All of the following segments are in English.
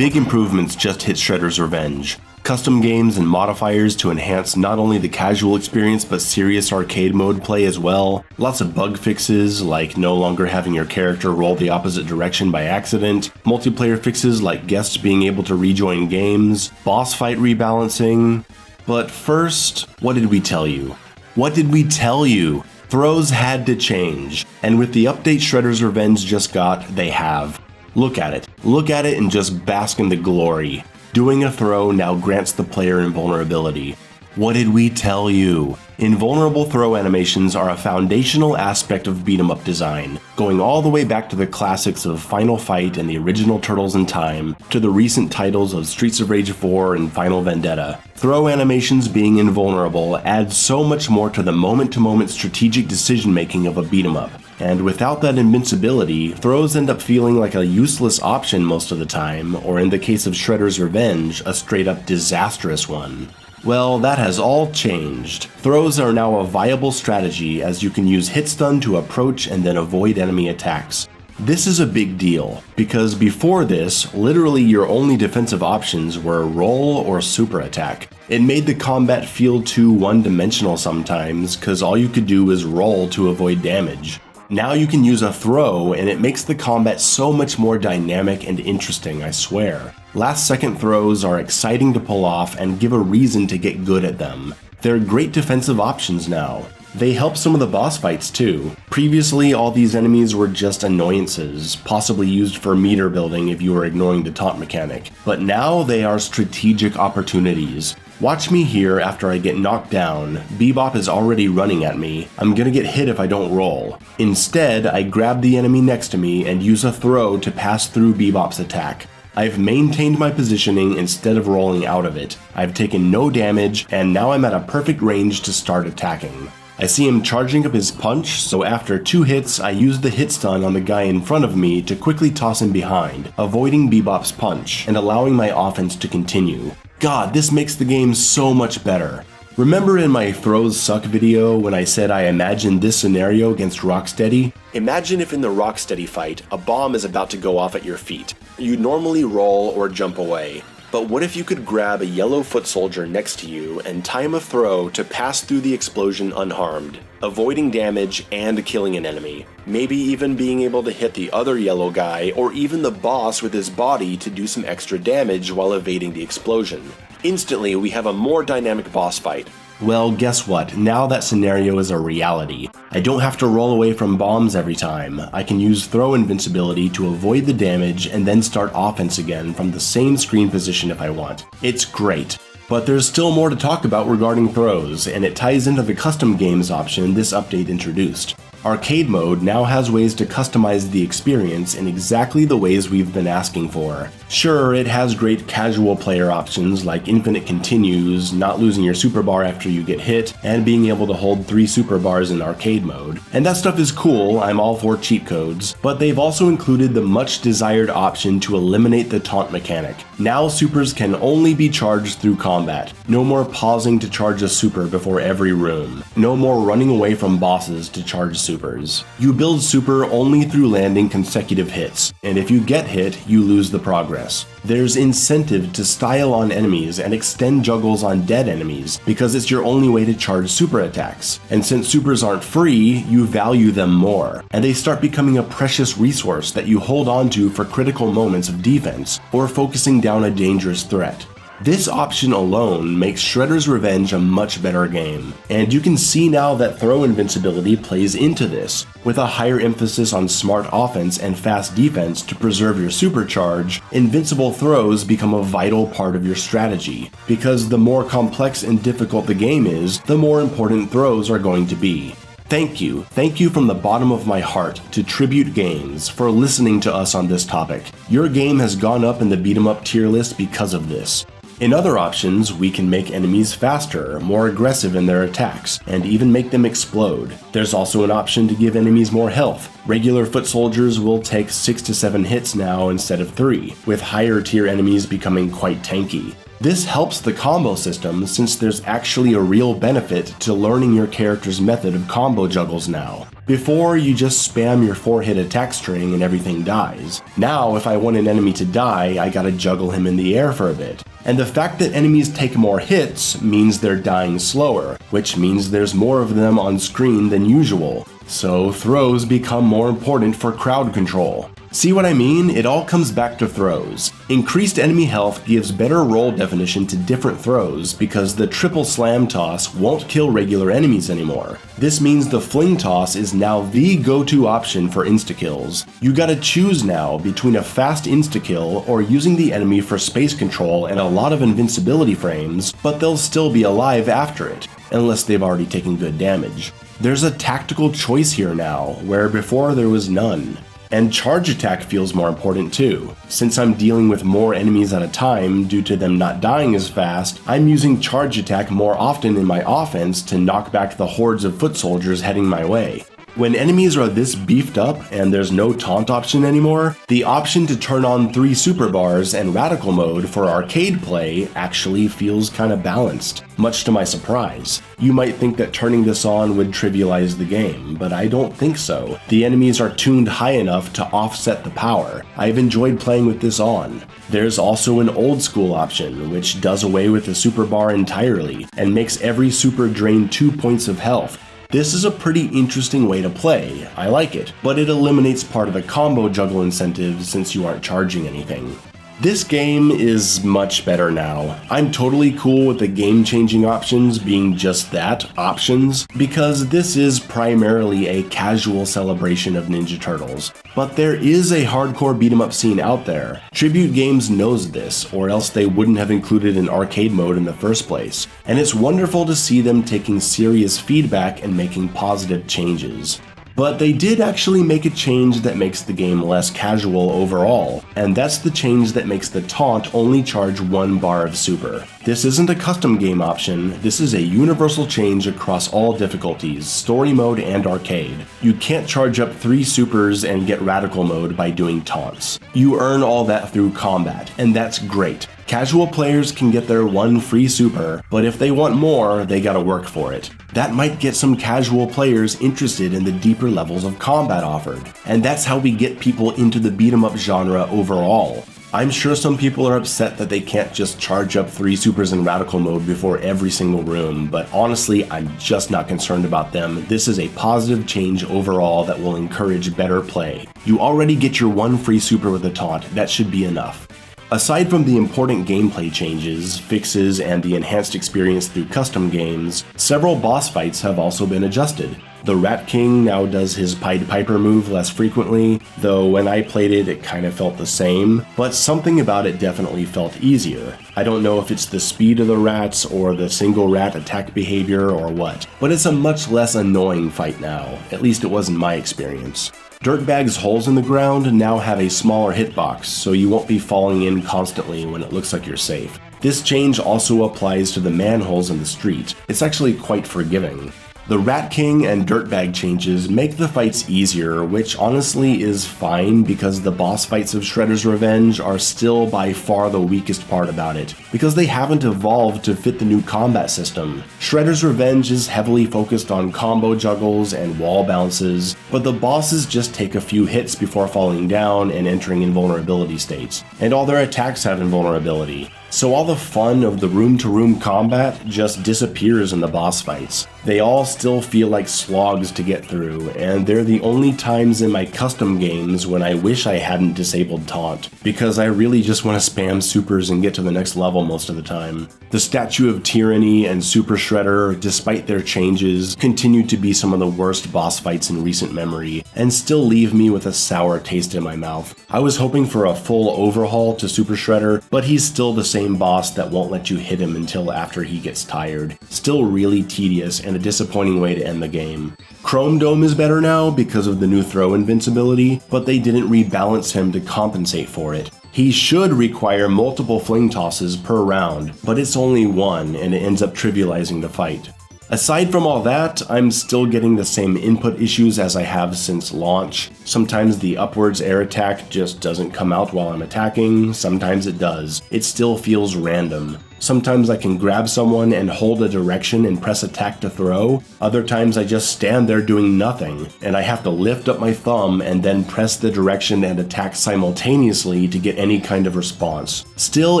Big improvements just hit Shredder's Revenge. Custom games and modifiers to enhance not only the casual experience but serious arcade mode play as well. Lots of bug fixes like no longer having your character roll the opposite direction by accident. Multiplayer fixes like guests being able to rejoin games. Boss fight rebalancing. But first, what did we tell you? What did we tell you? Throws had to change. And with the update Shredder's Revenge just got, they have. Look at it. Look at it and just bask in the glory. Doing a throw now grants the player invulnerability. What did we tell you? Invulnerable throw animations are a foundational aspect of beat-em-up design, going all the way back to the classics of Final Fight and the original Turtles in Time, to the recent titles of Streets of Rage 4 and Final Vendetta. Throw animations being invulnerable adds so much more to the moment-to-moment strategic decision-making of a beat-em-up. And without that invincibility, throws end up feeling like a useless option most of the time, or in the case of Shredder's Revenge, a straight-up disastrous one. Well, that has all changed. Throws are now a viable strategy as you can use hit stun to approach and then avoid enemy attacks. This is a big deal, because before this, literally your only defensive options were roll or super attack. It made the combat feel too one-dimensional sometimes, cause all you could do was roll to avoid damage. Now you can use a throw, and it makes the combat so much more dynamic and interesting, I swear. Last second throws are exciting to pull off and give a reason to get good at them. They're great defensive options now. They help some of the boss fights too. Previously, all these enemies were just annoyances, possibly used for meter building if you were ignoring the taunt mechanic. But now they are strategic opportunities. Watch me here after I get knocked down. Bebop is already running at me. I'm gonna get hit if I don't roll. Instead, I grab the enemy next to me and use a throw to pass through Bebop's attack. I've maintained my positioning instead of rolling out of it. I've taken no damage, and now I'm at a perfect range to start attacking. I see him charging up his punch, so after 2 hits, I use the hit stun on the guy in front of me to quickly toss him behind, avoiding Bebop's punch, and allowing my offense to continue. God, this makes the game so much better. Remember in my Throws Suck video when I said I imagined this scenario against Rocksteady? Imagine if in the Rocksteady fight, a bomb is about to go off at your feet. You normally roll or jump away. But what if you could grab a yellow foot soldier next to you and time a throw to pass through the explosion unharmed, avoiding damage and killing an enemy, maybe even being able to hit the other yellow guy or even the boss with his body to do some extra damage while evading the explosion. Instantly, we have a more dynamic boss fight. Well, guess what? Now that scenario is a reality. I don't have to roll away from bombs every time. I can use throw invincibility to avoid the damage and then start offense again from the same screen position if I want. It's great. But there's still more to talk about regarding throws, and it ties into the custom games option this update introduced. Arcade mode now has ways to customize the experience in exactly the ways we've been asking for. Sure, it has great casual player options like infinite continues, not losing your super bar after you get hit, and being able to hold 3 super bars in arcade mode. And that stuff is cool, I'm all for cheat codes, but they've also included the much desired option to eliminate the taunt mechanic. Now supers can only be charged through combat. No more pausing to charge a super before every room. No more running away from bosses to charge supers. You build super only through landing consecutive hits, and if you get hit, you lose the progress. There's incentive to style on enemies and extend juggles on dead enemies because it's your only way to charge super attacks. And since supers aren't free, you value them more, and they start becoming a precious resource that you hold on to for critical moments of defense or focusing down a dangerous threat. This option alone makes Shredder's Revenge a much better game, and you can see now that throw invincibility plays into this, with a higher emphasis on smart offense and fast defense to preserve your supercharge. Invincible throws become a vital part of your strategy, because the more complex and difficult the game is, the more important throws are going to be. Thank you from the bottom of my heart to Tribute Games for listening to us on this topic. Your game has gone up in the beat 'em up tier list because of this. In other options, we can make enemies faster, more aggressive in their attacks, and even make them explode. There's also an option to give enemies more health. Regular foot soldiers will take 6 to 7 hits now instead of 3, with higher tier enemies becoming quite tanky. This helps the combo system since there's actually a real benefit to learning your character's method of combo juggles now. Before, you just spam your 4-hit attack string and everything dies. Now, if I want an enemy to die, I gotta juggle him in the air for a bit. And the fact that enemies take more hits means they're dying slower, which means there's more of them on screen than usual. So throws become more important for crowd control. See what I mean? It all comes back to throws. Increased enemy health gives better roll definition to different throws because the triple slam toss won't kill regular enemies anymore. This means the fling toss is now the go-to option for insta-kills. You gotta choose now between a fast insta-kill or using the enemy for space control and a lot of invincibility frames, but they'll still be alive after it, unless they've already taken good damage. There's a tactical choice here now, where before there was none. And charge attack feels more important too. Since I'm dealing with more enemies at a time due to them not dying as fast, I'm using charge attack more often in my offense to knock back the hordes of foot soldiers heading my way. When enemies are this beefed up and there's no taunt option anymore, the option to turn on 3 super bars and radical mode for arcade play actually feels kinda balanced, much to my surprise. You might think that turning this on would trivialize the game, but I don't think so. The enemies are tuned high enough to offset the power. I've enjoyed playing with this on. There's also an old school option, which does away with the super bar entirely and makes every super drain 2 points of health. This is a pretty interesting way to play, I like it, but it eliminates part of the combo juggle incentive since you aren't charging anything. This game is much better now. I'm totally cool with the game-changing options being just that, options, because this is primarily a casual celebration of Ninja Turtles. But there is a hardcore beat-em-up scene out there. Tribute Games knows this, or else they wouldn't have included an arcade mode in the first place. And it's wonderful to see them taking serious feedback and making positive changes. But they did actually make a change that makes the game less casual overall, and that's the change that makes the taunt only charge 1 bar of super. This isn't a custom game option, this is a universal change across all difficulties, story mode and arcade. You can't charge up 3 supers and get radical mode by doing taunts. You earn all that through combat, and that's great. Casual players can get their 1 free super, but if they want more, they gotta work for it. That might get some casual players interested in the deeper levels of combat offered, and that's how we get people into the beat-em-up genre overall. I'm sure some people are upset that they can't just charge up 3 supers in radical mode before every single room, but honestly, I'm just not concerned about them. This is a positive change overall that will encourage better play. You already get your 1 free super with a taunt, that should be enough. Aside from the important gameplay changes, fixes, and the enhanced experience through custom games, several boss fights have also been adjusted. The Rat King now does his Pied Piper move less frequently, though when I played it, it kind of felt the same, but something about it definitely felt easier. I don't know if it's the speed of the rats or the single rat attack behavior or what, but it's a much less annoying fight now, at least it was in my experience. Dirtbag's holes in the ground now have a smaller hitbox, so you won't be falling in constantly when it looks like you're safe. This change also applies to the manholes in the street. It's actually quite forgiving. The Rat King and Dirtbag changes make the fights easier, which honestly is fine because the boss fights of Shredder's Revenge are still by far the weakest part about it, because they haven't evolved to fit the new combat system. Shredder's Revenge is heavily focused on combo juggles and wall bounces, but the bosses just take a few hits before falling down and entering invulnerability states, and all their attacks have invulnerability. So all the fun of the room-to-room combat just disappears in the boss fights. They all still feel like slogs to get through, and they're the only times in my custom games when I wish I hadn't disabled taunt, because I really just want to spam supers and get to the next level most of the time. The Statue of Tyranny and Super Shredder, despite their changes, continue to be some of the worst boss fights in recent memory, and still leave me with a sour taste in my mouth. I was hoping for a full overhaul to Super Shredder, but he's still the same boss that won't let you hit him until after he gets tired. Still really tedious and a disappointing way to end the game. Chrome Dome is better now because of the new throw invincibility, but they didn't rebalance him to compensate for it. He should require multiple fling tosses per round, but it's only 1 and it ends up trivializing the fight. Aside from all that, I'm still getting the same input issues as I have since launch. Sometimes the upwards air attack just doesn't come out while I'm attacking, sometimes it does. It still feels random. Sometimes I can grab someone and hold a direction and press attack to throw. Other times I just stand there doing nothing, and I have to lift up my thumb and then press the direction and attack simultaneously to get any kind of response. Still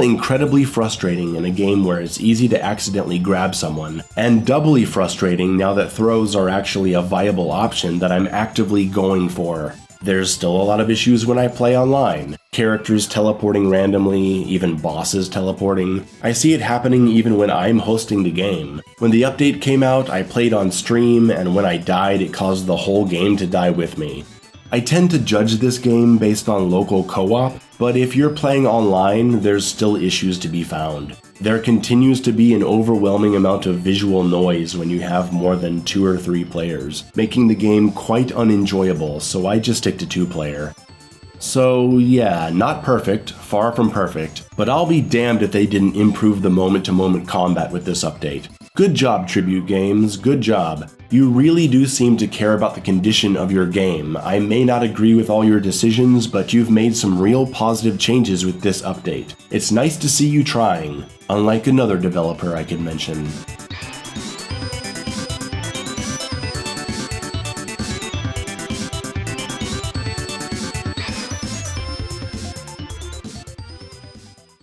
incredibly frustrating in a game where it's easy to accidentally grab someone, and doubly frustrating now that throws are actually a viable option that I'm actively going for. There's still a lot of issues when I play online. Characters teleporting randomly, even bosses teleporting. I see it happening even when I'm hosting the game. When the update came out, I played on stream, and when I died, it caused the whole game to die with me. I tend to judge this game based on local co-op, but if you're playing online, there's still issues to be found. There continues to be an overwhelming amount of visual noise when you have more than 2 or 3 players, making the game quite unenjoyable, so I just stick to 2-player. So yeah, not perfect, far from perfect, but I'll be damned if they didn't improve the moment-to-moment combat with this update. Good job, Tribute Games, good job. You really do seem to care about the condition of your game. I may not agree with all your decisions, but you've made some real positive changes with this update. It's nice to see you trying, unlike another developer I could mention.